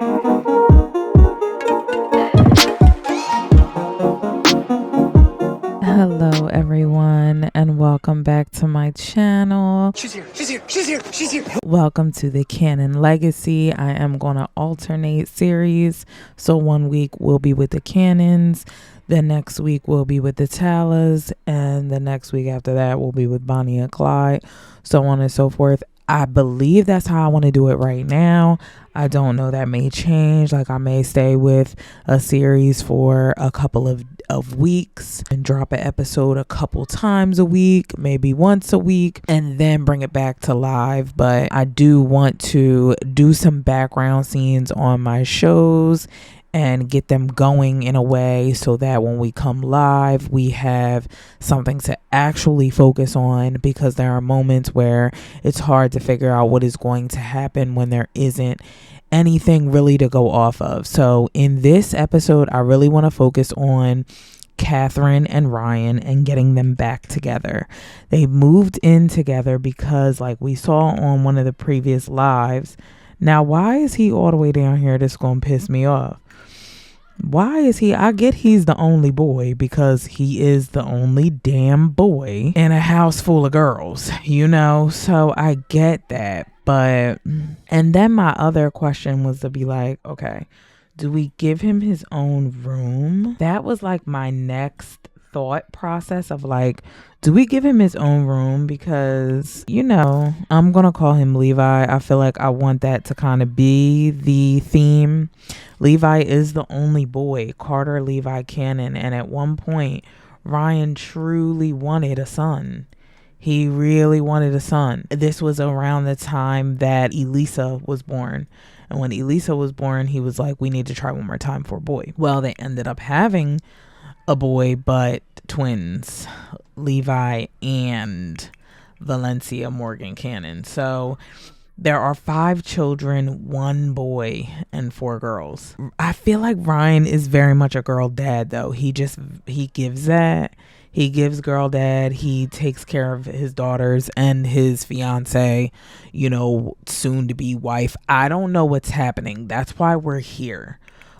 Hello everyone and welcome back to my channel. She's here. Welcome to the Canon Legacy. I am going to alternate series. So 1 week we'll be with the Canons, the next week we'll be with the Talas, and the next week after that we'll be with Bonnie and Clyde, so on and so forth. I believe that's how I want to do it right now. I don't know, that may change. Like I may stay with a series for a couple of weeks and drop an episode a couple times a week, maybe once a week, and then bring it back to live. But I do want to do some background scenes on my shows and get them going in a way so that when we come live, we have something to actually focus on, because there are moments where it's hard to figure out what is going to happen when there isn't anything really to go off of. So in this episode, I really want to focus on Catherine and Ryan and getting them back together. They moved in together because, like we saw on one of the previous lives. Now, why is he all the way down here? This is going to piss me off. Why is he? I get he's the only boy because he is the only damn boy in a house full of girls, you know? So I get that. But, and then my other question was to be like, okay, do we give him his own room? That was like my next thought process of like, do we give him his own room? Because, you know, I'm going to call him Levi. I feel like I want that to kind of be the theme. Levi is the only boy, Carter Levi Cannon. And at one point, Ryan truly wanted a son. He really wanted a son. This was around the time that Elisa was born. And when Elisa was born, he was like, we need to try one more time for a boy. Well, they ended up having a boy, but twins, Levi and Valencia Morgan Cannon. So there are 5 children, 1 boy and 4 girls. I feel like Ryan is very much a girl dad though. He gives that. He gives girl dad. He takes care of his daughters and his fiance, you know, soon to be wife. I don't know what's happening. That's why we're here.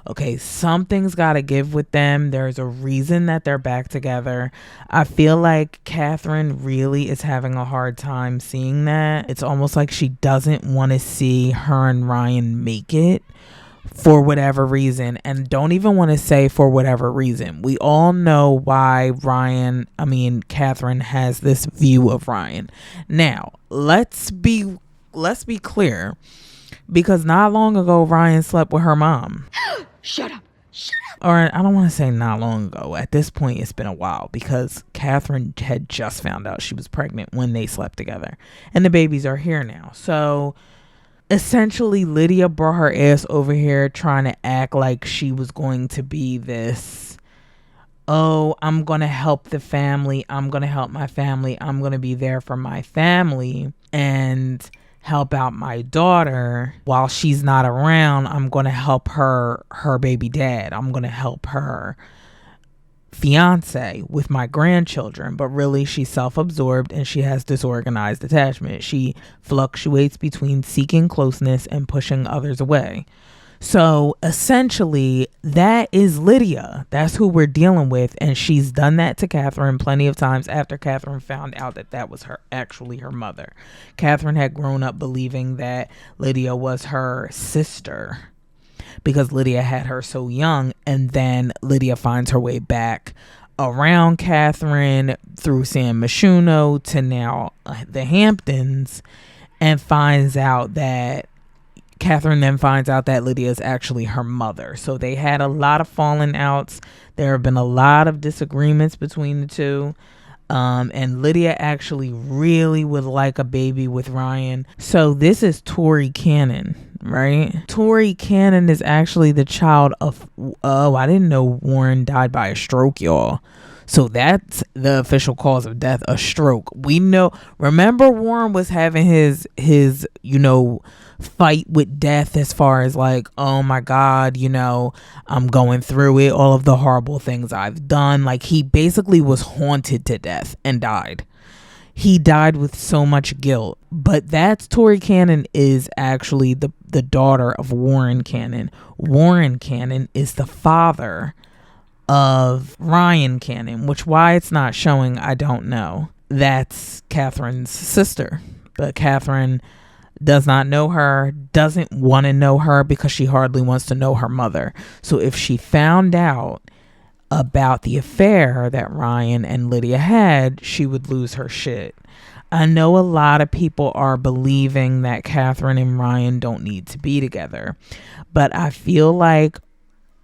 Okay, something's got to give with them. There's a reason that they're back together. I feel like Catherine really is having a hard time seeing that. It's almost like she doesn't want to see her and Ryan make it for whatever reason, and don't even want to say for whatever reason. We all know why Catherine has this view of Ryan. Now, let's be clear, because not long ago Ryan slept with her mom. Shut up. Or I don't want to say not long ago. At this point, it's been a while, because Catherine had just found out she was pregnant when they slept together, and the babies are here now. So essentially, Lydia brought her ass over here trying to act like she was going to be this, oh, I'm going to help the family. I'm going to help my family. I'm going to be there for my family and help out my daughter while she's not around. I'm going to help her baby dad. I'm going to help her fiance with my grandchildren. But really, she's self-absorbed and she has disorganized attachment. She fluctuates between seeking closeness and pushing others away. So essentially, that is Lydia. That's who we're dealing with. And she's done that to Catherine plenty of times after Catherine found out that was actually her mother. Catherine had grown up believing that Lydia was her sister because Lydia had her so young. And then Lydia finds her way back around Catherine through San Myshuno to now the Hamptons, and Catherine then finds out that Lydia is actually her mother. So they had a lot of falling outs. There have been a lot of disagreements between the two. And Lydia actually really would like a baby with Ryan. So this is Tori Cannon, right? Tori Cannon is actually the child of, I didn't know Warren died by a stroke, y'all. So that's the official cause of death, a stroke. Remember Warren was having his fight with death as far as like, oh my God, I'm going through it, all of the horrible things I've done. Like, he basically was haunted to death and died. he died with so much guilt. But that's Tori Cannon is actually the daughter of Warren Cannon. Warren Cannon is the father of Ryan Cannon, which why it's not showing, I don't know. That's Catherine's sister. But Catherine does not know her, doesn't want to know her because she hardly wants to know her mother. So if she found out about the affair that Ryan and Lydia had, she would lose her shit. I know a lot of people are believing that Catherine and Ryan don't need to be together, but I feel like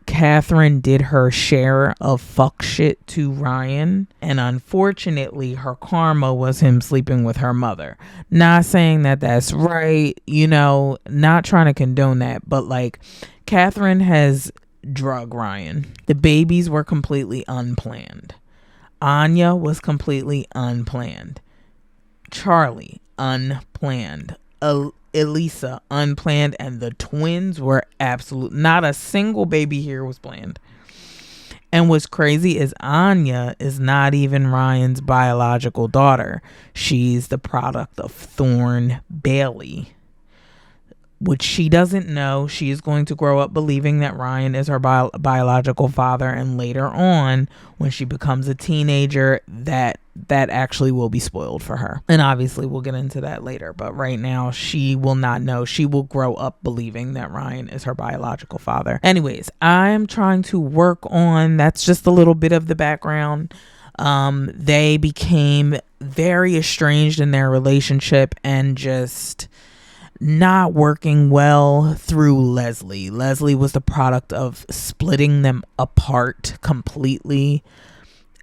Catherine did her share of fuck shit to Ryan, and unfortunately her karma was him sleeping with her mother. Not saying that that's right, you know, not trying to condone that, but like Catherine has drug Ryan. The babies were completely unplanned. Anya was completely unplanned. Charlie, unplanned. Elisa, unplanned. And the twins were absolute. Not a single baby here was planned. And what's crazy is Anya is not even Ryan's biological daughter. She's the product of Thorne Bailey, which she doesn't know. She is going to grow up believing that Ryan is her biological father, and later on when she becomes a teenager that actually will be spoiled for her. And obviously we'll get into that later, but right now she will not know. She will grow up believing that Ryan is her biological father. Anyways, I'm trying to work on, that's just a little bit of the background. They became very estranged in their relationship and just not working well through Leslie. Leslie was the product of splitting them apart completely,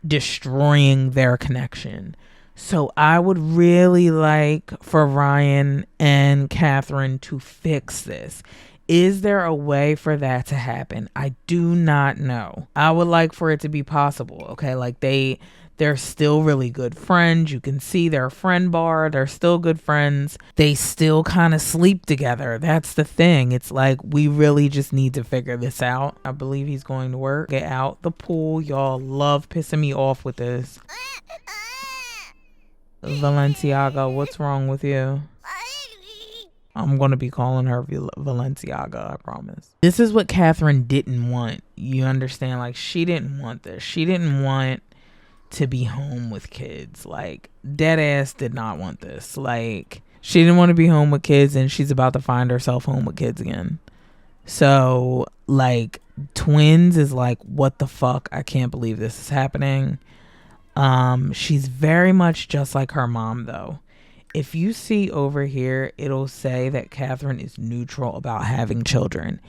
destroying their connection. So I would really like for Ryan and Catherine to fix this. Is there a way for that to happen? I do not know. I would like for it to be possible. Okay, like they're still really good friends. You can see their friend bar. They're still good friends. They still kind of sleep together. That's the thing. It's like we really just need to figure this out. I believe he's going to work. Get out the pool. Y'all love pissing me off with this. Valenciaga, what's wrong with you? I'm going to be calling her Valenciaga, I promise. This is what Catherine didn't want. You understand? Like, she didn't want this. She didn't want to be home with kids. Like, dead ass did not want this. Like, she didn't want to be home with kids, and she's about to find herself home with kids again. So, like, twins is like, what the fuck? I can't believe this is happening. She's very much just like her mom, though. If you see over here, it'll say that Catherine is neutral about having children,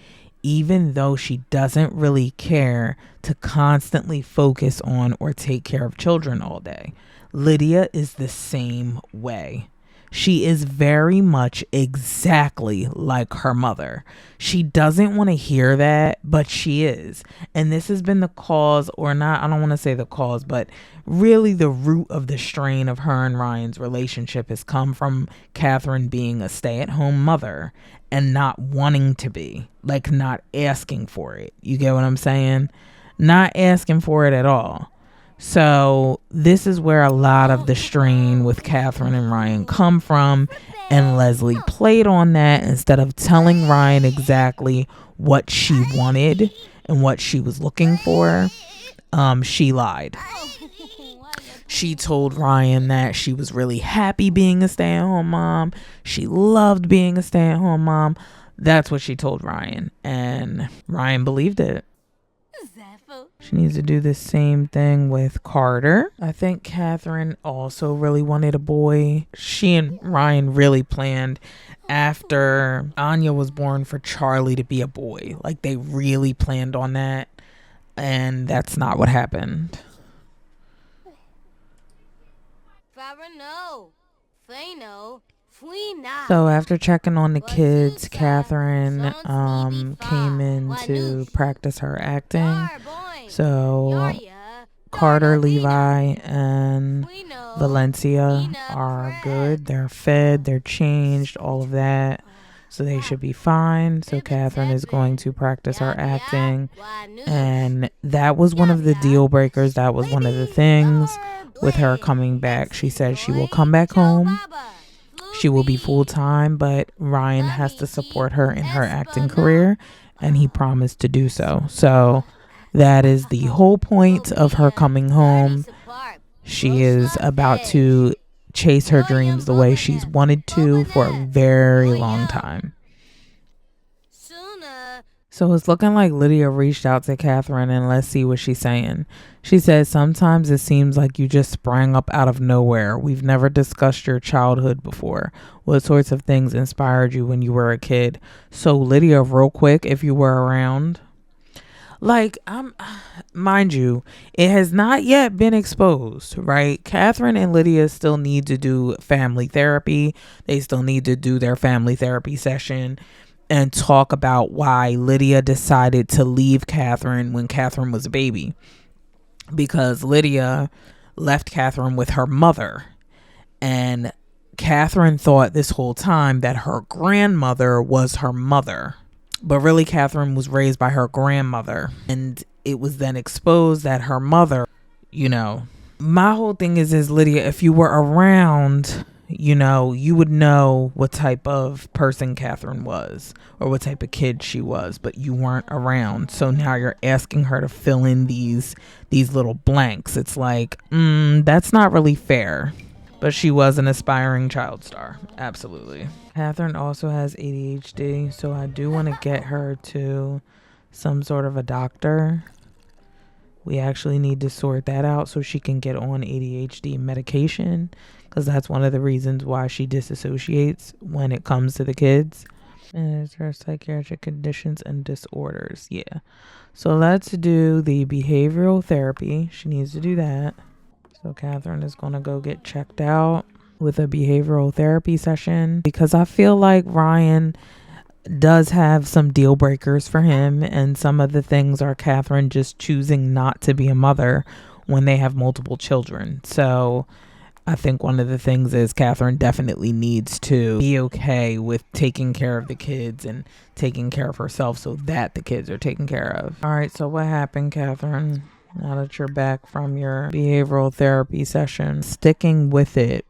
even though she doesn't really care to constantly focus on or take care of children all day. Lydia is the same way. She is very much exactly like her mother. She doesn't want to hear that, but she is. And this has been the cause, or not, I don't want to say the cause, but really the root of the strain of her and Ryan's relationship has come from Catherine being a stay-at-home mother and not wanting to be, like not asking for it. You get what I'm saying? Not asking for it at all. So this is where a lot of the strain with Catherine and Ryan come from, and Leslie played on that. Instead of telling Ryan exactly what she wanted and what she was looking for, she lied. She told Ryan that she was really happy being a stay-at-home mom. She loved being a stay-at-home mom. That's what she told Ryan, and Ryan believed it. She needs to do the same thing with Carter. I think Catherine also really wanted a boy. She and Ryan really planned after Anya was born for Charlie to be a boy. Like, they really planned on that, and that's not what happened. So after checking on the kids, Catherine came in to practice her acting. So Carter, Levi, and Valencia are good. They're fed, they're changed, all of that. So they should be fine. So Catherine is going to practice her acting. And that was one of the deal breakers. That was one of the things with her coming back. She said she will come back home. She will be full time, but Ryan has to support her in her acting career, and he promised to do so. So that is the whole point of her coming home. She is about to chase her dreams the way she's wanted to for a very long time. So it's looking like Lydia reached out to Catherine, and let's see what she's saying. She says, sometimes it seems like you just sprang up out of nowhere. We've never discussed your childhood before. What sorts of things inspired you when you were a kid? So Lydia, real quick, if you were around, like, mind you, it has not yet been exposed, right? Catherine and Lydia still need to do family therapy. They still need to do their family therapy session and talk about why Lydia decided to leave Catherine when Catherine was a baby. Because Lydia left Catherine with her mother. And Catherine thought this whole time that her grandmother was her mother. But really, Catherine was raised by her grandmother. And it was then exposed that her mother, my whole thing is Lydia, if you were around, you would know what type of person Catherine was or what type of kid she was, but you weren't around. So now you're asking her to fill in these little blanks. It's like, that's not really fair. But she was an aspiring child star. Absolutely. Catherine also has ADHD, so I do want to get her to some sort of a doctor. We actually need to sort that out so she can get on ADHD medication, because that's one of the reasons why she disassociates when it comes to the kids. And it's her psychiatric conditions and disorders. Yeah. So let's do the behavioral therapy. She needs to do that. So Catherine is going to go get checked out with a behavioral therapy session, because I feel like Ryan does have some deal breakers for him, and some of the things are Catherine just choosing not to be a mother when they have multiple children. So I think one of the things is Catherine definitely needs to be okay with taking care of the kids and taking care of herself so that the kids are taken care of. All right, so what happened, Catherine? Now that you're back from your behavioral therapy session, sticking with it.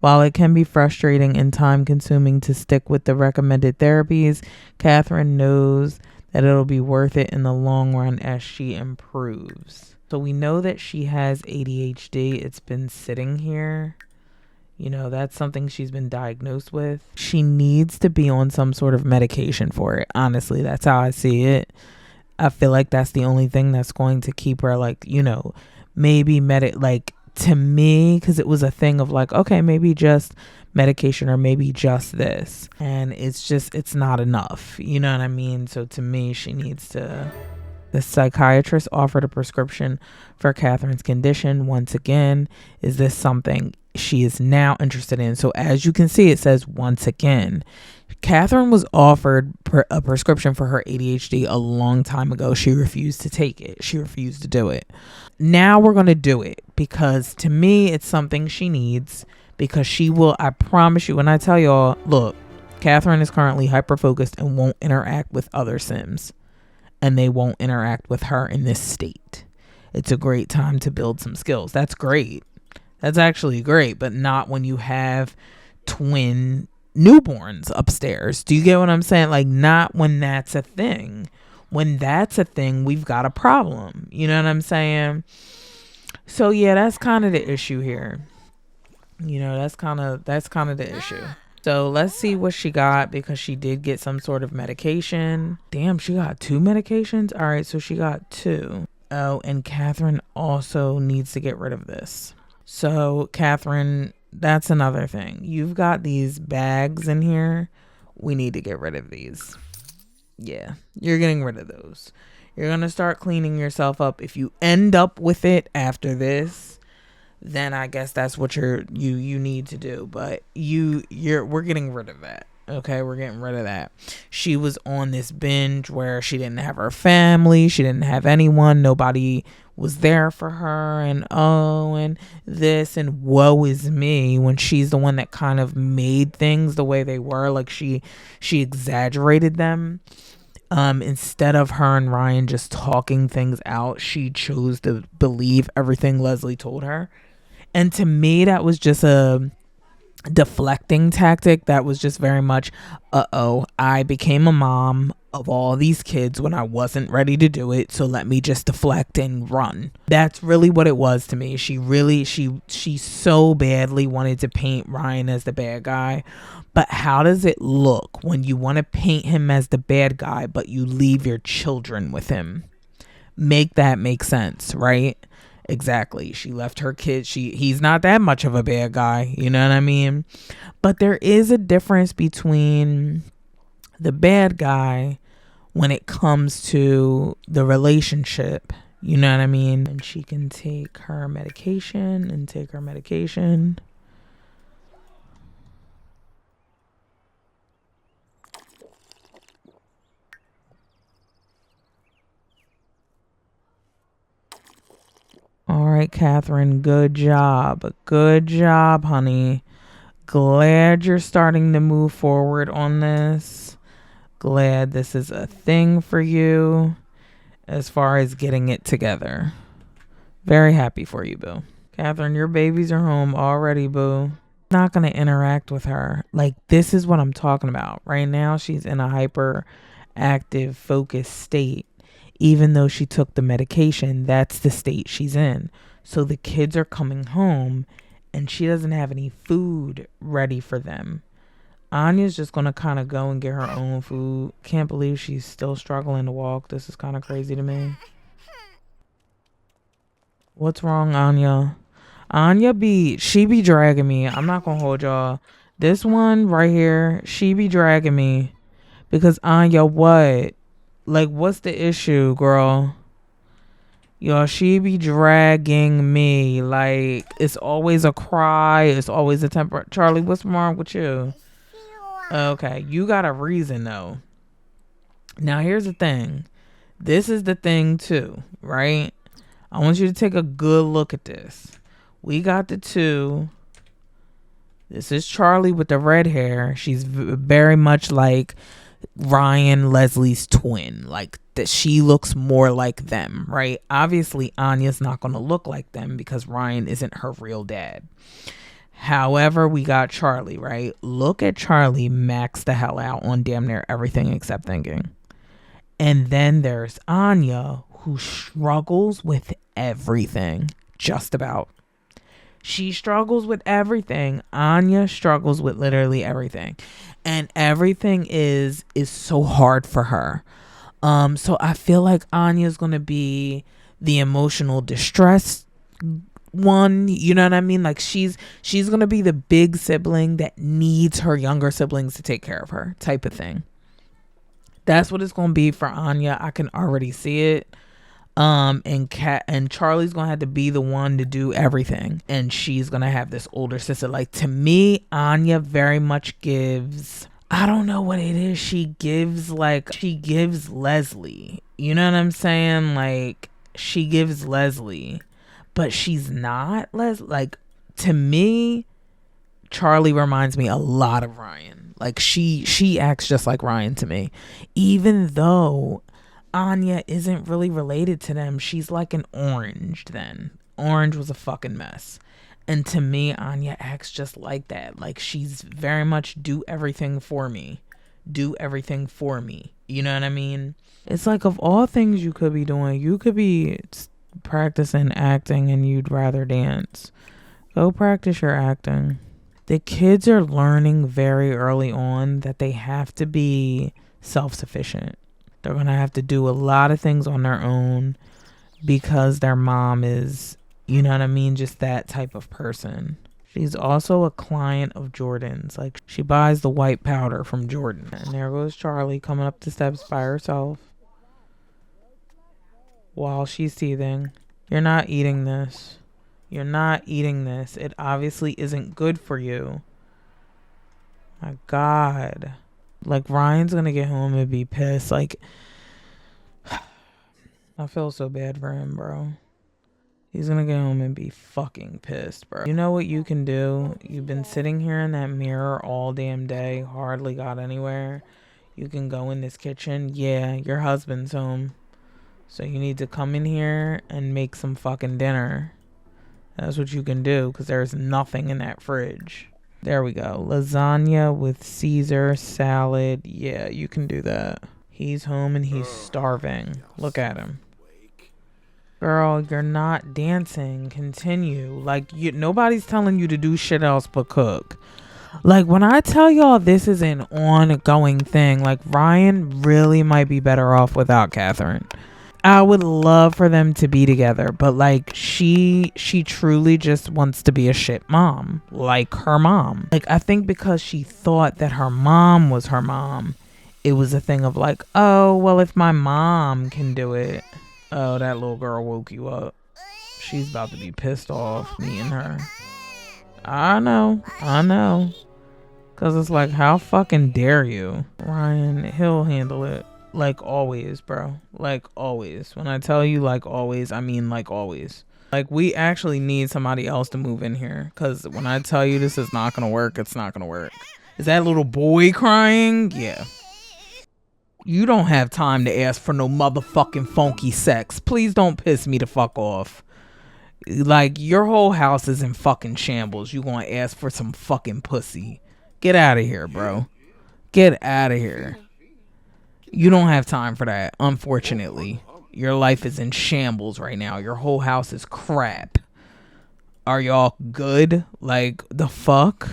While it can be frustrating and time consuming to stick with the recommended therapies, Catherine knows that it'll be worth it in the long run as she improves. So we know that she has ADHD. It's been sitting here. That's something she's been diagnosed with. She needs to be on some sort of medication for it. Honestly, that's how I see it. I feel like that's the only thing that's going to keep her, maybe to me, because it was a thing of okay, maybe just medication or maybe just this. And it's not enough. You know what I mean? So to me, she needs to... The psychiatrist offered a prescription for Catherine's condition. Once again, is this something she is now interested in? So as you can see, it says once again. Catherine was offered a prescription for her ADHD a long time ago. She refused to take it. She refused to do it. Now we're going to do it, because to me, it's something she needs, because she will, I promise you, when I tell y'all, look, Catherine is currently hyper-focused and won't interact with other Sims. And they won't interact with her in this state. It's a great time to build some skills. That's great. That's actually great, but not when you have twin newborns upstairs. Do you get what I'm saying? Not when that's a thing. When that's a thing, we've got a problem. You know what I'm saying? So yeah, that's kind of the issue here. That's kind of the issue. So let's see what she got, because she did get some sort of medication. Damn, she got 2 medications? All right, so she got 2. Oh, and Catherine also needs to get rid of this. So Catherine, that's another thing. You've got these bags in here. We need to get rid of these. Yeah, you're getting rid of those. You're going to start cleaning yourself up. If you end up with it after this, then I guess that's what you need to do. But we're getting rid of that. Okay, we're getting rid of that. She was on this binge where she didn't have her family, she didn't have anyone, nobody was there for her, and oh, and this, and woe is me, when she's the one that kind of made things the way they were. Like she exaggerated them. Instead of her and Ryan just talking things out, she chose to believe everything Leslie told her. And to me, that was just a deflecting tactic. That was just very much, I became a mom of all these kids when I wasn't ready to do it, so let me just deflect and run. That's really what it was to me. She so badly wanted to paint Ryan as the bad guy. But how does it look when you want to paint him as the bad guy but you leave your children with him? Make that make sense, right? Exactly. She left her kids. He's not that much of a bad guy, you know what I mean? But there is a difference between the bad guy when it comes to the relationship, you know what I mean? And she can take her medication and take her medication. All right, Catherine, good job. Good job, honey. Glad you're starting to move forward on this. Glad this is a thing for you as far as getting it together. Very happy for you, boo. Catherine, your babies are home already, boo. Not going to interact with her. Like, this is what I'm talking about. Right now, she's in a hyper active, focused state. Even though she took the medication, that's the state she's in. So the kids are coming home and she doesn't have any food ready for them. Anya's just going to kind of go and get her own food. Can't believe she's still struggling to walk. This is kind of crazy to me. What's wrong, Anya? She be dragging me. I'm not going to hold y'all. This one right here, she be dragging me. Because Anya, what? Like, what's the issue, girl? Y'all, she be dragging me. Like, it's always a cry. It's always a temper. Charlie, what's wrong with you? Okay, you got a reason, though. Now, here's the thing. This is the thing, too, right? I want you to take a good look at this. We got the two. This is Charlie with the red hair. She's very much like Ryan, Leslie's twin. Like, that she looks more like them, right? Obviously, Anya's not going to look like them because Ryan isn't her real dad. However, we got Charlie, right? Look at Charlie max the hell out on damn near everything except thinking. And then there's Anya, who struggles with everything, just about. She struggles with everything. Anya struggles with literally everything. And everything is so hard for her. So I feel like Anya's going to be the emotional distress one, you know what I mean? Like, she's going to be the big sibling that needs her younger siblings to take care of her, type of thing. That's what it's going to be for Anya. I can already see it. And Charlie's gonna have to be the one to do everything, and she's gonna have this older sister. Like, to me, Anya very much gives, I don't know what it is, she gives Leslie, you know what I'm saying? Like, she gives Leslie, but she's not Leslie. Like, to me, Charlie reminds me a lot of Ryan. Like, she acts just like Ryan to me, even though Anya isn't really related to them. She's like an Orange then. Orange was a fucking mess. And to me, Anya acts just like that. Like, she's very much do everything for me. Do everything for me. You know what I mean? It's like, of all things you could be doing, you could be practicing acting and you'd rather dance. Go practice your acting. The kids are learning very early on that they have to be self-sufficient. They're going to have to do a lot of things on their own because their mom is, you know what I mean, just that type of person. She's also a client of Jordan's. Like, she buys the white powder from Jordan. And there goes Charlie coming up the steps by herself while she's teething. You're not eating this. You're not eating this. It obviously isn't good for you. My God. Like, Ryan's gonna get home and be pissed. Like, I feel so bad for him, bro. He's gonna get home and be fucking pissed, bro. You know what you can do? You've been sitting here in that mirror all damn day, hardly got anywhere. You can go in this kitchen. Yeah, your husband's home. So you need to come in here and make some fucking dinner. That's what you can do, because there's nothing in that fridge. There we go. Lasagna with Caesar salad. Yeah, you can do that. He's home and he's starving. Look at him. Girl, you're not dancing. Continue. Like, nobody's telling you to do shit else but cook. Like, when I tell y'all this is an ongoing thing, like, Ryan really might be better off without Catherine. I would love for them to be together, but like, she truly just wants to be a shit mom, like her mom. Like, I think because she thought that her mom was her mom, it was a thing of like, oh, well, if my mom can do it. Oh, that little girl woke you up. She's about to be pissed off, me and her. I know. Because it's like, how fucking dare you? Ryan, he'll handle it. Like always, bro. Like always. When I tell you like always, I mean like always. Like, we actually need somebody else to move in here. Because when I tell you this is not going to work, it's not going to work. Is that little boy crying? Yeah. You don't have time to ask for no motherfucking funky sex. Please don't piss me the fuck off. Like, your whole house is in fucking shambles. You gonna ask for some fucking pussy. Get out of here, bro. Get out of here. You don't have time for that, unfortunately. Your life is in shambles right now. Your whole house is crap. Are y'all good? Like, the fuck?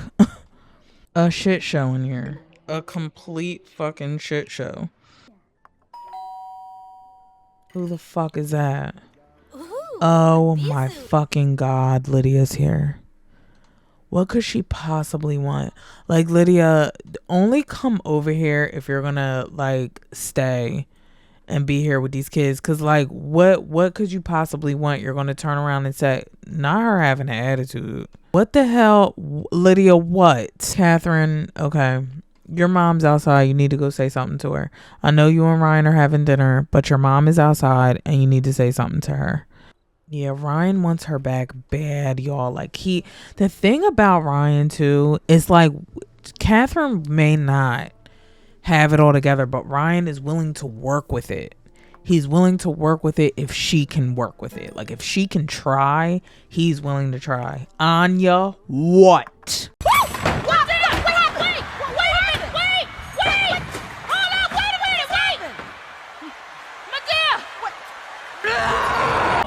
A shit show in here. A complete fucking shit show. Who the fuck is that? Oh my fucking God, Lydia's here. What could she possibly want? Like, Lydia, only come over here if you're gonna like stay and be here with these kids. Cause like, what could you possibly want? You're gonna turn around and say, not her having an attitude. What the hell, Lydia? What? Catherine, okay. Your mom's outside. You need to go say something to her. I know you and Ryan are having dinner, but your mom is outside and you need to say something to her. Yeah, Ryan wants her back bad, y'all. Like, the thing about Ryan too is like, Catherine may not have it all together, but Ryan is willing to work with it. He's willing to work with it if she can work with it. Like, if she can try, he's willing to try. Anya, what?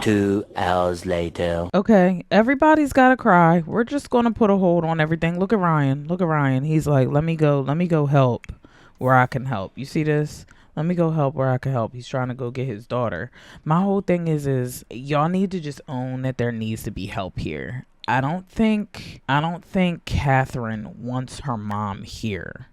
Two hours later. Okay, everybody's gotta cry. We're just gonna put a hold on everything. Look at Ryan. He's like, let me go help where I can help. You see this? Let me go help where I can help. He's trying to go get his daughter. My whole thing is y'all need to just own that there needs to be help here. I don't think Catherine wants her mom here.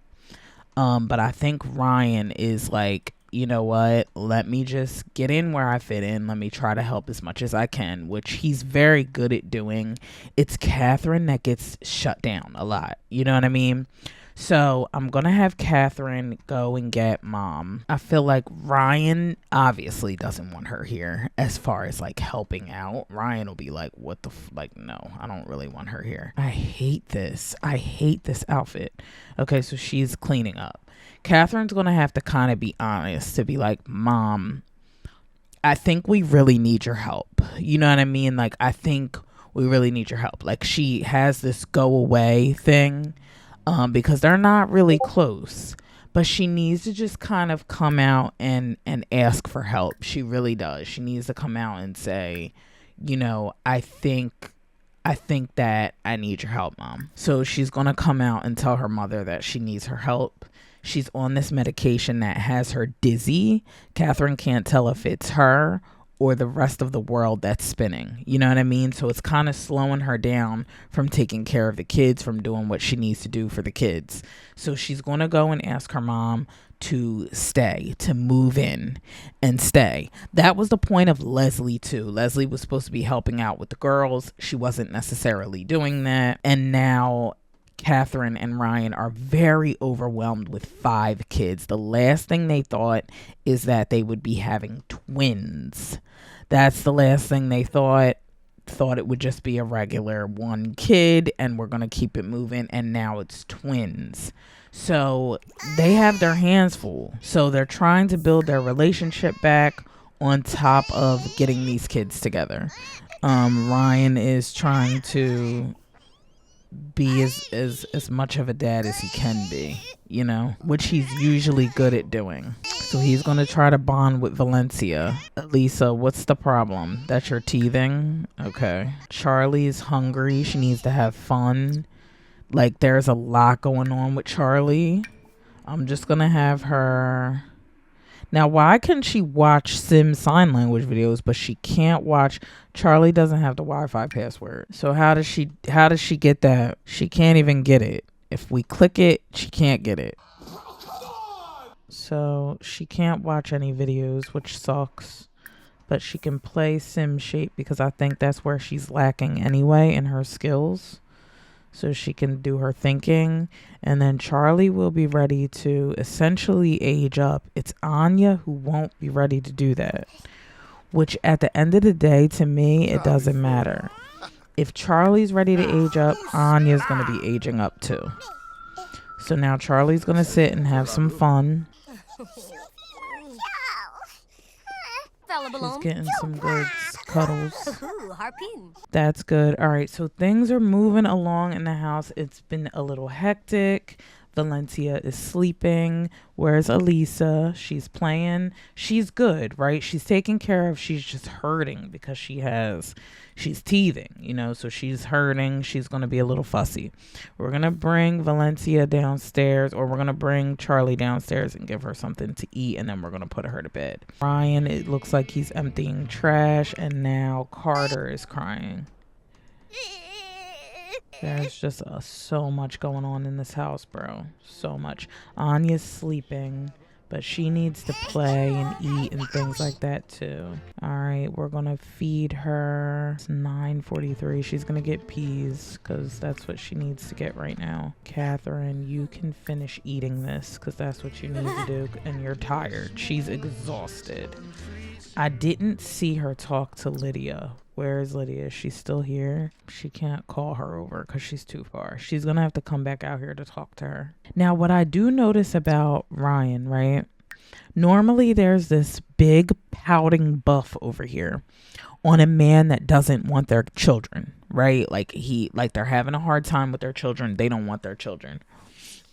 But I think Ryan is like, you know what? Let me just get in where I fit in. Let me try to help as much as I can, which he's very good at doing. It's Catherine that gets shut down a lot. You know what I mean? So I'm going to have Catherine go and get mom. I feel like Ryan obviously doesn't want her here as far as like helping out. Ryan will be like, what the like, no, I don't really want her here. I hate this outfit. Okay, so she's cleaning up. Catherine's going to have to kind of be honest to be like, Mom, I think we really need your help. You know what I mean? Like, I think we really need your help. Like, she has this go away thing because they're not really close. But she needs to just kind of come out and ask for help. She really does. She needs to come out and say, you know, I think that I need your help, Mom. So she's going to come out and tell her mother that she needs her help. She's on this medication that has her dizzy. Catherine can't tell if it's her or the rest of the world that's spinning. You know what I mean? So it's kind of slowing her down from taking care of the kids, from doing what she needs to do for the kids. So she's going to go and ask her mom to stay, to move in and stay. That was the point of Leslie too. Leslie was supposed to be helping out with the girls. She wasn't necessarily doing that. And now Catherine and Ryan are very overwhelmed with 5 kids. The last thing they thought is that they would be having twins. That's the last thing they thought. Thought it would just be a regular 1 kid and we're going to keep it moving, and now it's twins. So they have their hands full. So they're trying to build their relationship back on top of getting these kids together. Ryan is trying to be as much of a dad as he can be, you know, which he's usually good at doing. So he's going to try to bond with Valencia. Lisa, what's the problem? That you're teething? Okay. Charlie's hungry. She needs to have fun. Like, there's a lot going on with Charlie. I'm just going to have her... Now, why can she watch Sim sign language videos, but she can't watch... Charlie doesn't have the Wi-Fi password. So how does she get that? She can't even get it. If we click it, she can't get it. So she can't watch any videos, which sucks. But she can play Sim Shape because I think that's where she's lacking anyway in her skills. So she can do her thinking. And then Charlie will be ready to essentially age up. It's Anya who won't be ready to do that. Which at the end of the day, to me, it doesn't matter. If Charlie's ready to age up, Anya's going to be aging up too. So now Charlie's going to sit and have some fun. She's getting some good cuddles. That's good. All right, so things are moving along in the house. It's been a little hectic. Valencia is sleeping. Where's Elisa? She's playing. She's good, right? She's taken care of. She's just hurting because she's teething, you know, so she's hurting. She's going to be a little fussy. We're going to bring Valencia downstairs, or we're going to bring Charlie downstairs and give her something to eat, and then we're going to put her to bed. Ryan, it looks like he's emptying trash, and now Carter is crying. There's just so much going on in this house, bro. So much. Anya's sleeping, but she needs to play and eat and things like that too. All right, we're gonna feed her. It's 9:43. She's gonna get peas because that's what she needs to get right now. Catherine, you can finish eating this because that's what you need to do, and you're tired. She's exhausted. I didn't see her talk to Lydia. Where is Lydia? Is she still here? She can't call her over because she's too far. She's going to have to come back out here to talk to her. Now, what I do notice about Ryan, right? Normally, there's this big pouting buff over here on a man that doesn't want their children, right? Like they're having a hard time with their children. They don't want their children.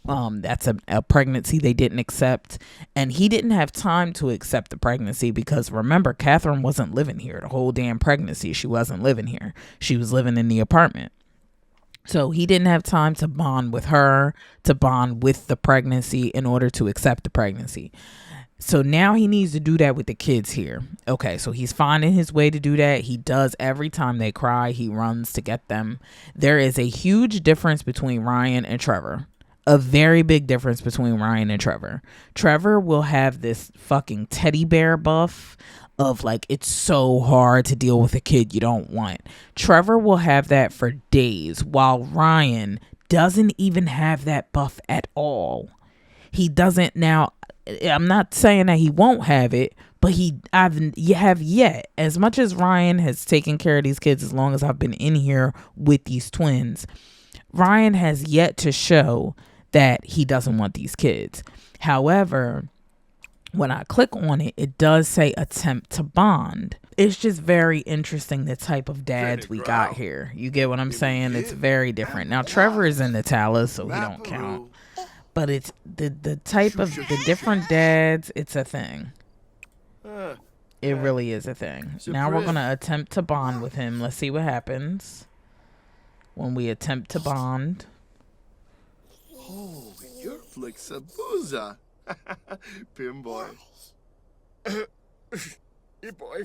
That's a pregnancy they didn't accept, and he didn't have time to accept the pregnancy because remember, Catherine wasn't living here the whole damn pregnancy. She wasn't living here. She was living in the apartment. So he didn't have time to bond with her, to bond with the pregnancy in order to accept the pregnancy. So now he needs to do that with the kids here. Okay, so he's finding his way to do that. He does every time they cry. He runs to get them. There is a huge difference between Ryan and Trevor. A very big difference between Ryan and Trevor. Trevor will have this fucking teddy bear buff of like, it's so hard to deal with a kid you don't want. Trevor will have that for days, while Ryan doesn't even have that buff at all. He doesn't. Now, I'm not saying that he won't have it, but you have yet. As much as Ryan has taken care of these kids as long as I've been in here with these twins, Ryan has yet to show that he doesn't want these kids. However, when I click on it, it does say attempt to bond. It's just very interesting the type of dads we got here. You get what I'm saying? It's very different. Now, Trevor is in the Talas, so he don't count. But it's the type of the different dads, it's a thing. It really is a thing. Now we're going to attempt to bond with him. Let's see what happens when we attempt to bond. Oh, you're flexibuza. Pimboy. Boy.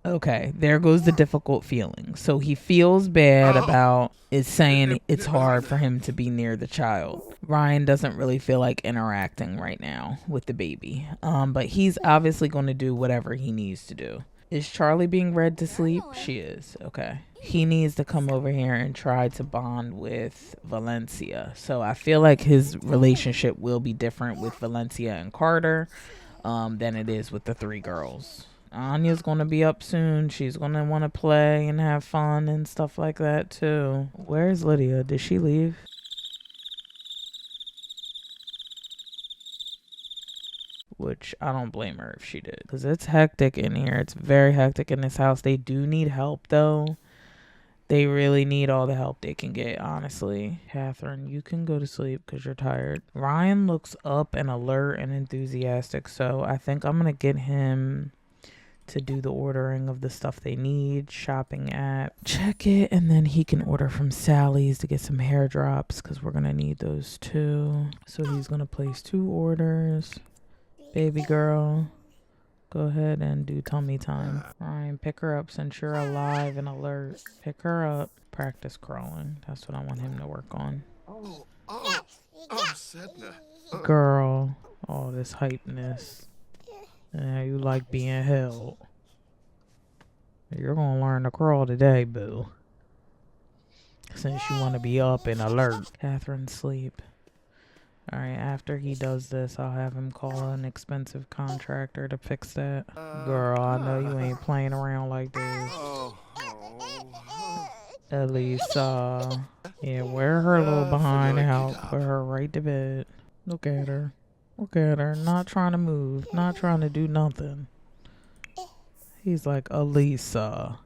Okay, there goes the difficult feeling. So he feels bad about it, saying it's hard for him to be near the child. Ryan doesn't really feel like interacting right now with the baby. But he's obviously going to do whatever he needs to do. Is Charlie being read to sleep? She is. Okay. He needs to come over here and try to bond with Valencia. So I feel like his relationship will be different with Valencia and Carter than it is with the three girls. Anya's going to be up soon. She's going to want to play and have fun and stuff like that too. Where's Lydia? Did she leave? Which I don't blame her if she did. Because it's hectic in here. It's very hectic in this house. They do need help though. They really need all the help they can get, honestly. Catherine, you can go to sleep because you're tired. Ryan looks up and alert and enthusiastic. So I think I'm going to get him to do the ordering of the stuff they need. Shopping app. Check it. And then he can order from Sally's to get some hair drops because we're going to need those too. So he's going to place 2 orders. Baby girl, go ahead and do tummy time. Ryan, pick her up since you're alive and alert. Pick her up. Practice crawling. That's what I want him to work on. Oh, Sedna. Girl, all this hypeness. Yeah, you like being held. You're gonna learn to crawl today, boo. Since you want to be up and alert. Catherine, sleep. Alright, after he does this, I'll have him call an expensive contractor to fix that. Girl, I know you ain't playing around like this. Elisa. Yeah, wear her little behind out. Put her right to bed. Look at her. Look at her. Not trying to move. Not trying to do nothing. He's like, Elisa.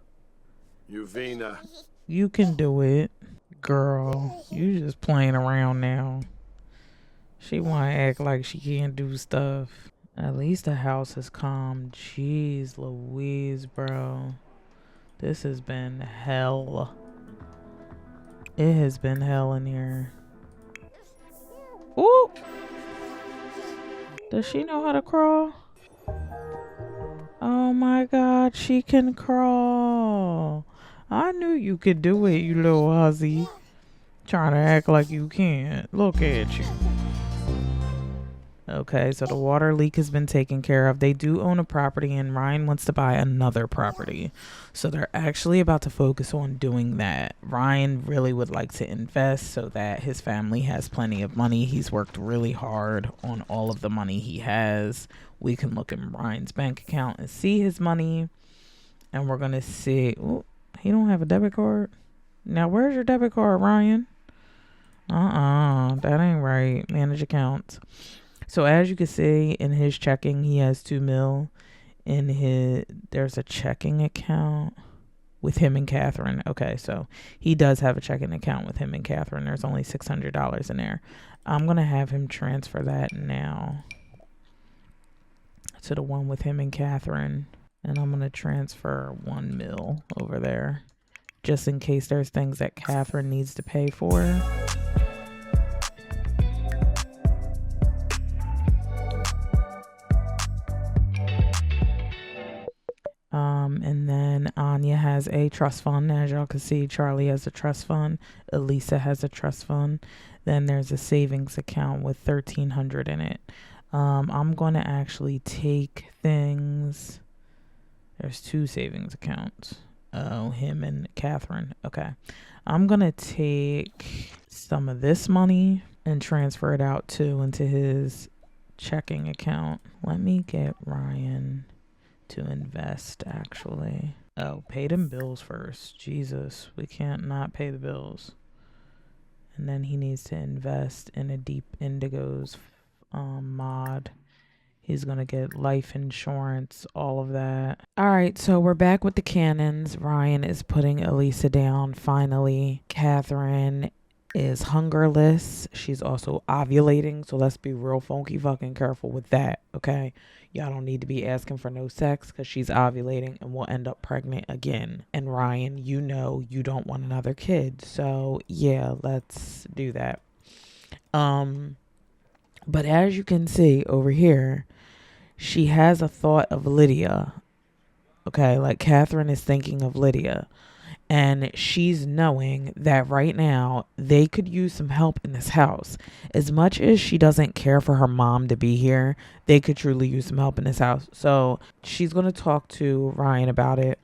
Uvina. You can do it. Girl, you just playing around now. She want to act like she can't do stuff. At least the house is calm. Jeez Louise, bro. This has been hell. It has been hell in here. Ooh! Does she know how to crawl? Oh my god, she can crawl. I knew you could do it, you little hussy. Trying to act like you can't. Look at you. Okay, so the water leak has been taken care of. They do own a property and Ryan wants to buy another property. So they're actually about to focus on doing that. Ryan really would like to invest so that his family has plenty of money. He's worked really hard on all of the money he has. We can look in Ryan's bank account and see his money. And we're going to see... Ooh, he don't have a debit card? Now, where's your debit card, Ryan? That ain't right. Manage accounts. So as you can see in his checking, he has $2 million. There's a checking account with him and Catherine. Okay, so he does have a checking account with him and Catherine. There's only $600 in there. I'm going to have him transfer that now to the one with him and Catherine. And I'm going to transfer $1 million over there just in case there's things that Catherine needs to pay for. And then Anya has a trust fund. As y'all can see, Charlie has a trust fund. Elisa has a trust fund. Then there's a savings account with $1,300 in it. I'm going to actually take things. There's 2 savings accounts. Oh, him and Catherine. Okay. I'm going to take some of this money and transfer it out too into his checking account. Let me get Ryan to invest, actually. Oh, pay them bills first. Jesus, we can't not pay the bills. And then he needs to invest in a Deep Indigo's mod. He's going to get life insurance, all of that. All right, so we're back with the cannons. Ryan is putting Elisa down, finally. Catherine is hungerless. She's also ovulating, so let's be real funky fucking careful with that, okay? Y'all don't need to be asking for no sex because she's ovulating and will end up pregnant again. And Ryan, you know you don't want another kid. So, yeah, let's do that. But as you can see over here, she has a thought of Lydia. Okay, like Catherine is thinking of Lydia. And she's knowing that right now they could use some help in this house. As much as she doesn't care for her mom to be here, they could truly use some help in this house. So she's going to talk to Ryan about it.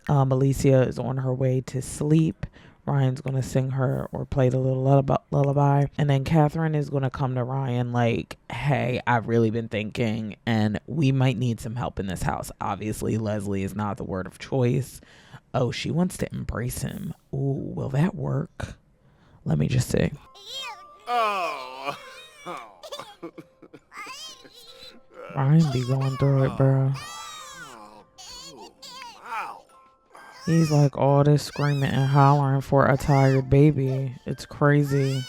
Alicia is on her way to sleep. Ryan's going to sing her or play the little lullaby. And then Catherine is going to come to Ryan like, hey, I've really been thinking and we might need some help in this house. Obviously, Leslie is not the word of choice. Oh, she wants to embrace him. Ooh, will that work? Let me just see. Oh. Ryan be going through it, bro. He's like all this screaming and hollering for a tired baby. It's crazy.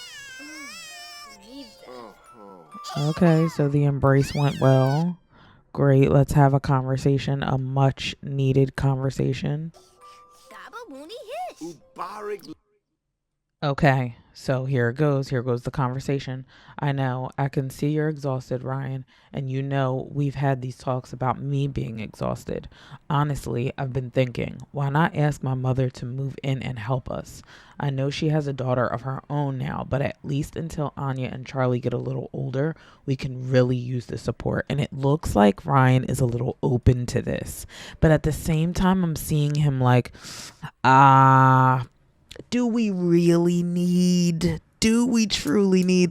Okay, so the embrace went well. Great, let's have a conversation, a much needed conversation. Okay, so here it goes. Here goes the conversation. I know, I can see you're exhausted, Ryan, and you know we've had these talks about me being exhausted. Honestly, I've been thinking, why not ask my mother to move in and help us? I know she has a daughter of her own now, but at least until Anya and Charlie get a little older, we can really use the support. And it looks like Ryan is a little open to this. But at the same time, I'm seeing him like, do we truly need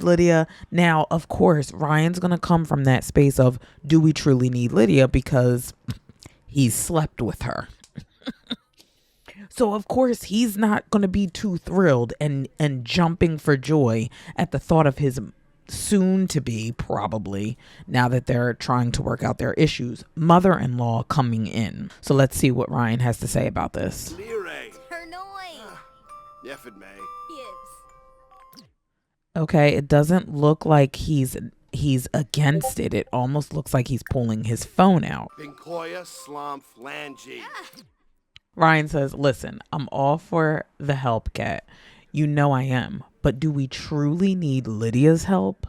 Lydia? Now, of course, Ryan's going to come from that space of, do we truly need Lydia? Because he's slept with her. So, of course, he's not going to be too thrilled and jumping for joy at the thought of his soon to be, probably, now that they're trying to work out their issues, mother-in-law coming in. So let's see what Ryan has to say about this. Okay, it doesn't look like he's against it. It almost looks like he's pulling his phone out. Ryan says, listen, I'm all for the help, Kat. You know I am. But do we truly need Lydia's help?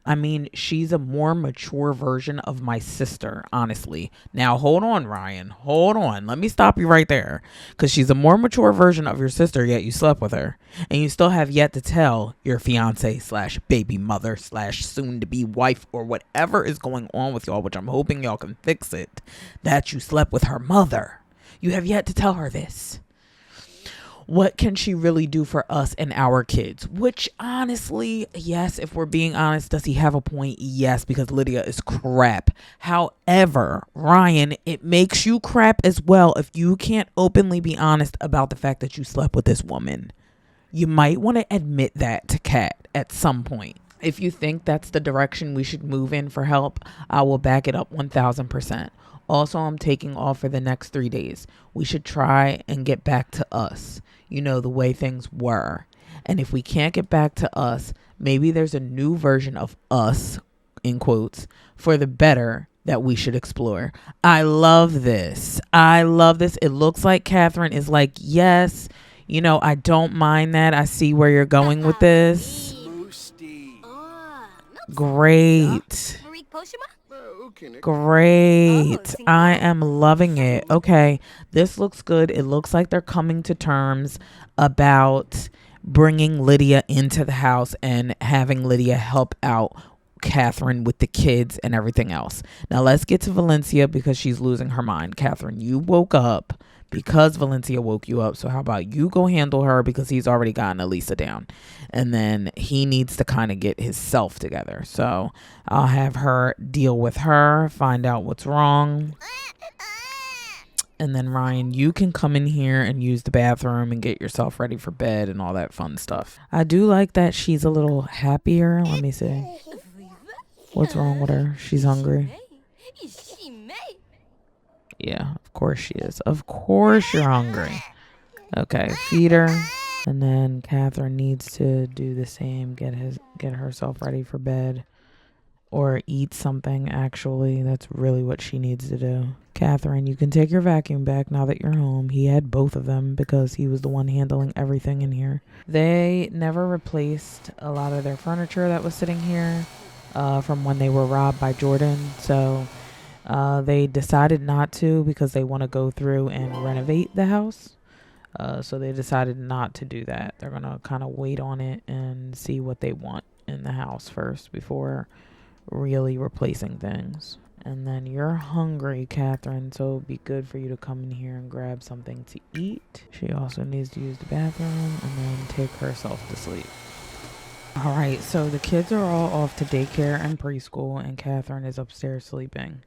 I mean, she's a more mature version of my sister, honestly. Now, hold on, Ryan. Hold on. Let me stop you right there. Because she's a more mature version of your sister, yet you slept with her. And you still have yet to tell your fiance / baby mother / soon to be wife or whatever is going on with y'all, which I'm hoping y'all can fix it, that you slept with her mother. You have yet to tell her this. What can she really do for us and our kids? Which, honestly, yes, if we're being honest, does he have a point? Yes, because Lydia is crap. However, Ryan, it makes you crap as well if you can't openly be honest about the fact that you slept with this woman. You might want to admit that to Kat at some point. If you think that's the direction we should move in for help, I will back it up 1000%. Also, I'm taking off for the next 3 days. We should try and get back to us. You know, the way things were. And if we can't get back to us, maybe there's a new version of us, in quotes, for the better that we should explore. I love this. It looks like Catherine is like, yes, you know, I don't mind that. I see where you're going with this. Great. Great. I am loving it. Okay, this looks good. It looks like they're coming to terms about bringing Lydia into the house and having Lydia help out Catherine with the kids and everything else. Now let's get to Valencia because she's losing her mind. Catherine, you woke up because Valencia woke you up. So how about you go handle her because he's already gotten Elisa down. And then he needs to kind of get his self together. So I'll have her deal with her, find out what's wrong. And then Ryan, you can come in here and use the bathroom and get yourself ready for bed and all that fun stuff. I do like that she's a little happier. Let me see. What's wrong with her? She's hungry. Yeah, of course she is. Of course you're hungry. Okay, feed her. And then Catherine needs to do the same. Get herself ready for bed. Or eat something, actually. That's really what she needs to do. Catherine, you can take your vacuum back now that you're home. He had both of them because he was the one handling everything in here. They never replaced a lot of their furniture that was sitting here from when they were robbed by Jordan. So they decided not to because they want to go through and renovate the house. So they decided not to do that. They're going to kind of wait on it and see what they want in the house first before really replacing things. And then you're hungry, Catherine, so it'd be good for you to come in here and grab something to eat. She also needs to use the bathroom and then take herself to sleep. All right, so the kids are all off to daycare and preschool, and Catherine is upstairs sleeping.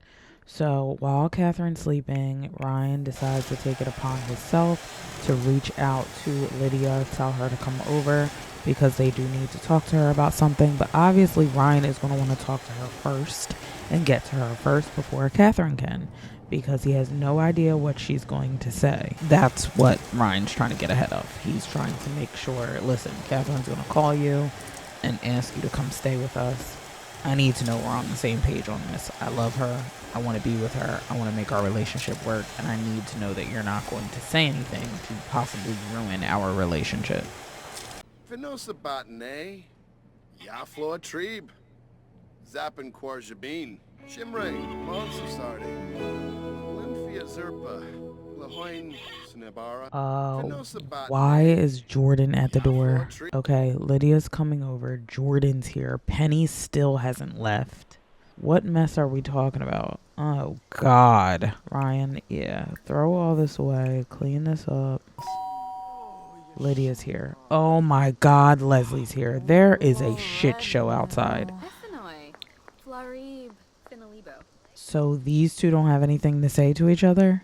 So while Catherine's sleeping, Ryan decides to take it upon himself to reach out to Lydia, tell her to come over because they do need to talk to her about something. But obviously Ryan is going to want to talk to her first and get to her first before Catherine can, because he has no idea what she's going to say. That's what Ryan's trying to get ahead of. He's trying to make sure, listen, Catherine's going to call you and ask you to come stay with us. I need to know we're on the same page on this. I love her. I want to be with her. I want to make our relationship work. And I need to know that you're not going to say anything to possibly ruin our relationship. Venosa Botane, Yaflo Trib, Zappin Quarjabin, Shimray, Monsasardi, Lymphia Zerpa, Lahoin Snebara. Why is Jordan at the door? Okay, Lydia's coming over. Jordan's here. Penny still hasn't left. What mess are we talking about? Oh, God. Ryan, yeah. Throw all this away. Clean this up. Lydia's here. Oh, my God. Leslie's here. There is a shit show outside. So these two don't have anything to say to each other?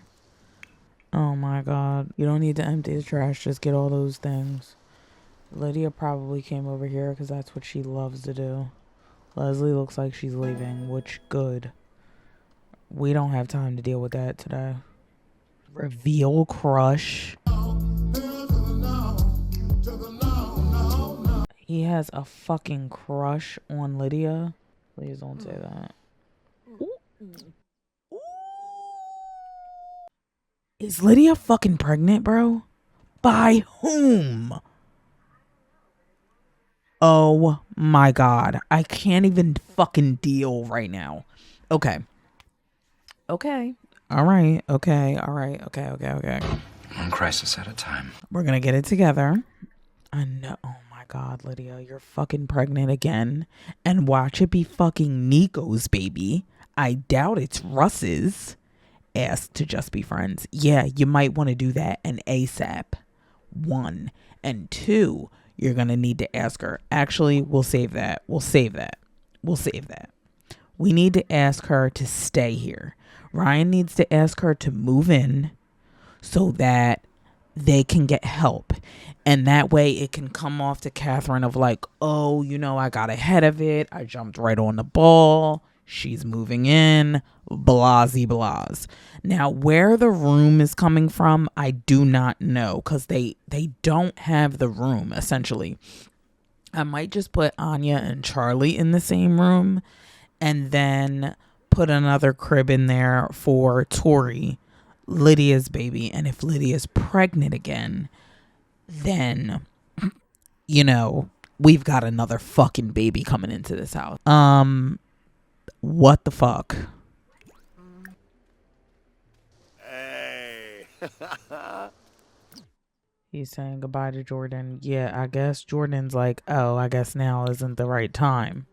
Oh, my God. You don't need to empty the trash. Just get all those things. Lydia probably came over here because that's what she loves to do. Leslie looks like she's leaving, which good. We don't have time to deal with that today. Reveal crush. He has a fucking crush on Lydia. Please don't say that. Ooh. Is Lydia fucking pregnant, bro? By whom? Oh my God. I can't even fucking deal right now. Okay. All right. Okay. One crisis at a time. We're going to get it together. I know. Oh my God, Lydia, you're fucking pregnant again. And watch it be fucking Nico's baby. I doubt it's Russ's. Asked to just be friends. Yeah, you might want to do that. And ASAP. 1. And 2, you're going to need to ask her. Actually, we'll save that. We need to ask her to stay here. Ryan needs to ask her to move in so that they can get help. And that way it can come off to Catherine of like, oh, I got ahead of it. I jumped right on the ball. She's moving in. Blasey blahs. Now, where the room is coming from, I do not know because they don't have the room, essentially. I might just put Anya and Charlie in the same room and then put another crib in there for Tori, Lydia's baby. And if Lydia's pregnant again, then, we've got another fucking baby coming into this house. What the fuck? Hey. He's saying goodbye to Jordan. Yeah, I guess Jordan's like, oh, I guess now isn't the right time.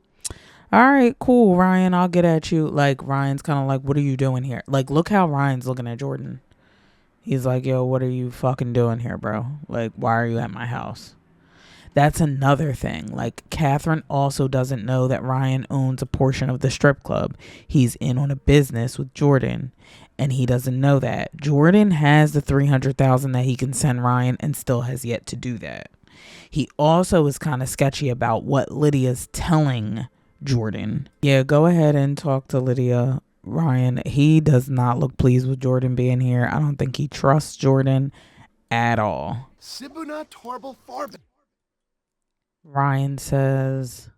All right, cool, Ryan, I'll get at you. Like, Ryan's kind of like, what are you doing here? Like, look how Ryan's looking at Jordan. He's like, yo, what are you fucking doing here, bro? Like, why are you at my house? That's another thing. Like, Catherine also doesn't know that Ryan owns a portion of the strip club. He's in on a business with Jordan, and he doesn't know that. Jordan has the $300,000 that he can send Ryan and still has yet to do that. He also is kind of sketchy about what Lydia's telling Jordan. Yeah, go ahead and talk to Lydia. Ryan, he does not look pleased with Jordan being here. I don't think he trusts Jordan at all. Sibuna Torble Farb. Ryan says,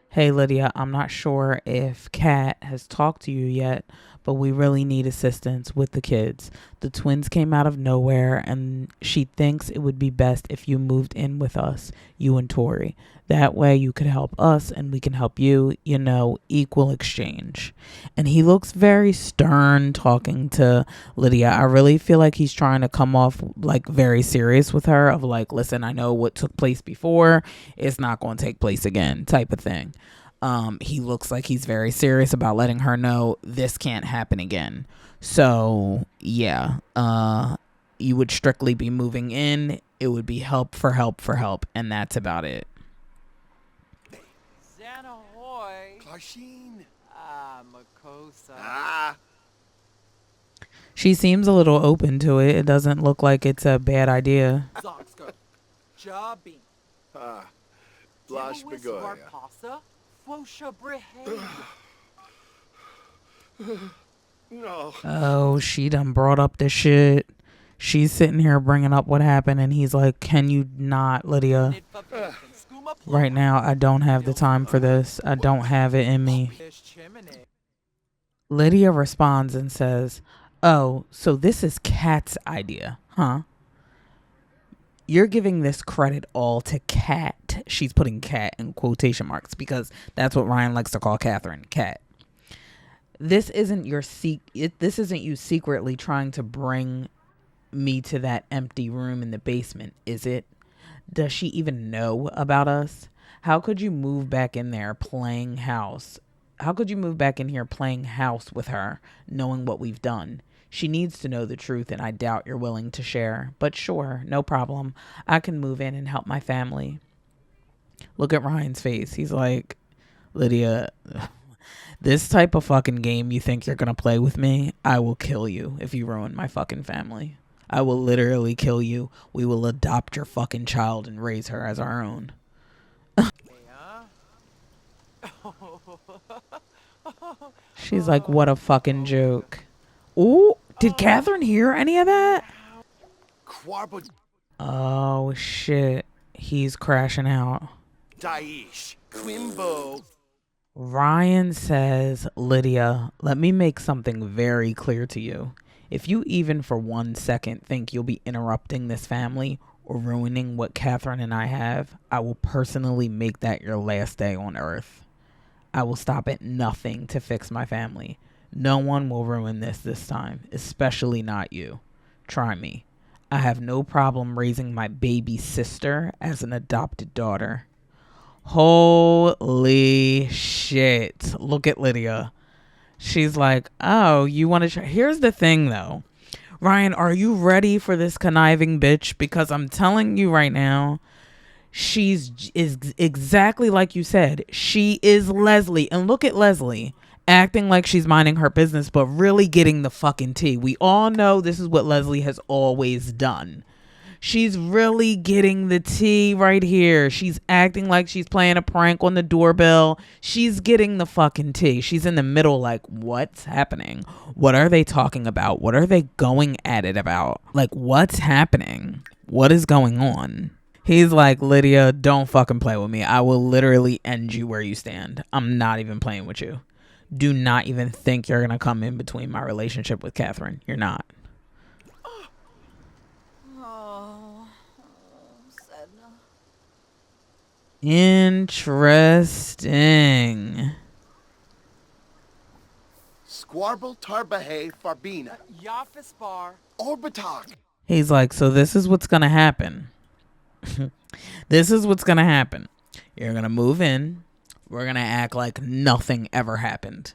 hey, Lydia, I'm not sure if Kat has talked to you yet, but we really need assistance with the kids. The twins came out of nowhere, and she thinks it would be best if you moved in with us, you and Tori. That way you could help us and we can help you, you know, equal exchange. And he looks very stern talking to Lydia. I really feel like he's trying to come off like very serious with her, of like, listen, I know what took place before. It's not going to take place again, type of thing. He looks like he's very serious about letting her know this can't happen again. So yeah, you would strictly be moving in. It would be help for help for help, and that's about it. Xanahoy. Clarsheen. Makosa. Ah. She seems a little open to it. It doesn't look like it's a bad idea. Zoxko. Jabin. Ah. Blash Begoya. Warpasa. Fosha Brehe. No. Oh, she done brought up the shit. She's sitting here bringing up what happened, and he's like, can you not, Lydia? Right now, I don't have the time for this. I don't have it in me. Lydia responds and says, oh, so this is Kat's idea, huh? You're giving this credit all to Kat. She's putting Kat in quotation marks because that's what Ryan likes to call Catherine, Kat. This isn't this isn't you secretly trying to bring me to that empty room in the basement, is it? Does she even know about us? How could you move back in there playing house? How could you move back in here playing house with her, knowing what we've done? She needs to know the truth, and I doubt you're willing to share. But sure, no problem. I can move in and help my family. Look at Ryan's face. He's like, Lydia, this type of fucking game you think you're going to play with me, I will kill you if you ruin my fucking family. I will literally kill you. We will adopt your fucking child and raise her as our own. She's like, what a fucking joke. Ooh, did Catherine hear any of that? Oh, shit. He's crashing out. Daish. Quimbo. Ryan says, Lydia, let me make something very clear to you. If you even for 1 second think you'll be interrupting this family or ruining what Catherine and I have, I will personally make that your last day on earth. I will stop at nothing to fix my family. No one will ruin this time, especially not you. Try me. I have no problem raising my baby sister as an adopted daughter. Holy shit. Look at Lydia. She's like, oh, you want to try? Here's the thing, though. Ryan, are you ready for this conniving bitch? Because I'm telling you right now, is exactly like you said. She is Leslie. And look at Leslie acting like she's minding her business, but really getting the fucking tea. We all know this is what Leslie has always done. She's really getting the tea right here. She's acting like she's playing a prank on the doorbell. She's getting the fucking tea. She's in the middle like, what's happening? What are they talking about? What are they going at it about? Like, what's happening? What is going on? He's like, Lydia, don't fucking play with me. I will literally end you where you stand. I'm not even playing with you. Do not even think you're going to come in between my relationship with Catherine. You're not. Interesting. Squarble Tarbahe Farbina. Yafis Bar. Orbitalk. He's like, so this is what's going to happen. This is what's going to happen. You're going to move in. We're going to act like nothing ever happened.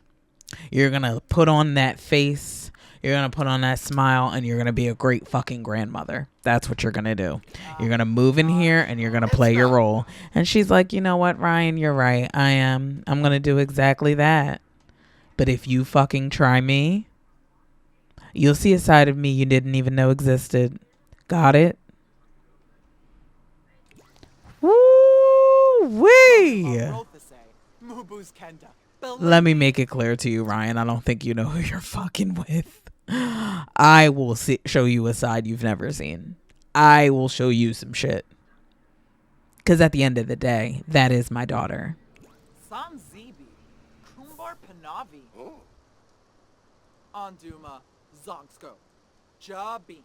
You're going to put on that face. You're going to put on that smile, and you're going to be a great fucking grandmother. That's what you're going to do. You're going to move in here, and you're going to play your role. And she's like, you know what, Ryan, you're right. I am. I'm going to do exactly that. But if you fucking try me, you'll see a side of me you didn't even know existed. Got it? Woo-wee! Let me make it clear to you, Ryan. I don't think you know who you're fucking with. I will show you a side you've never seen. I will show you some shit. Because at the end of the day, that is my daughter. Anduma Zongsko. Jobin.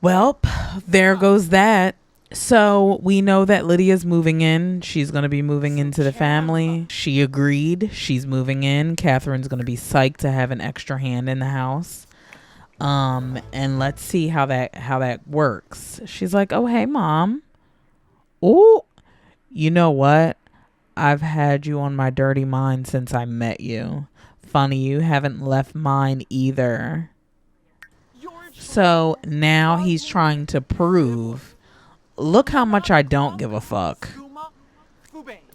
Well, there goes that. So we know that Lydia's moving in. She's going to be moving into the family. She agreed. She's moving in. Catherine's going to be psyched to have an extra hand in the house. And let's see how that works. She's like, "Oh, hey, Mom. Oh, you know what? I've had you on my dirty mind since I met you. Funny, you haven't left mine either." So now he's trying to prove, look how much I don't give a fuck.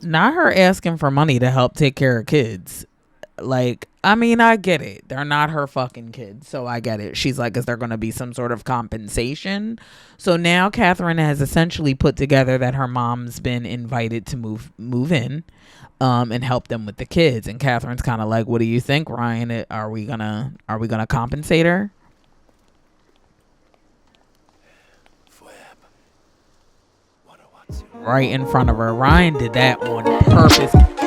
Not her asking for money to help take care of kids. Like, I mean, I get it. They're not her fucking kids, so I get it. She's like, is there going to be some sort of compensation? So now Catherine has essentially put together that her mom's been invited to move in and help them with the kids. And Catherine's kind of like, what do you think, Ryan? Are we gonna compensate her? Right in front of her. Ryan did that on purpose.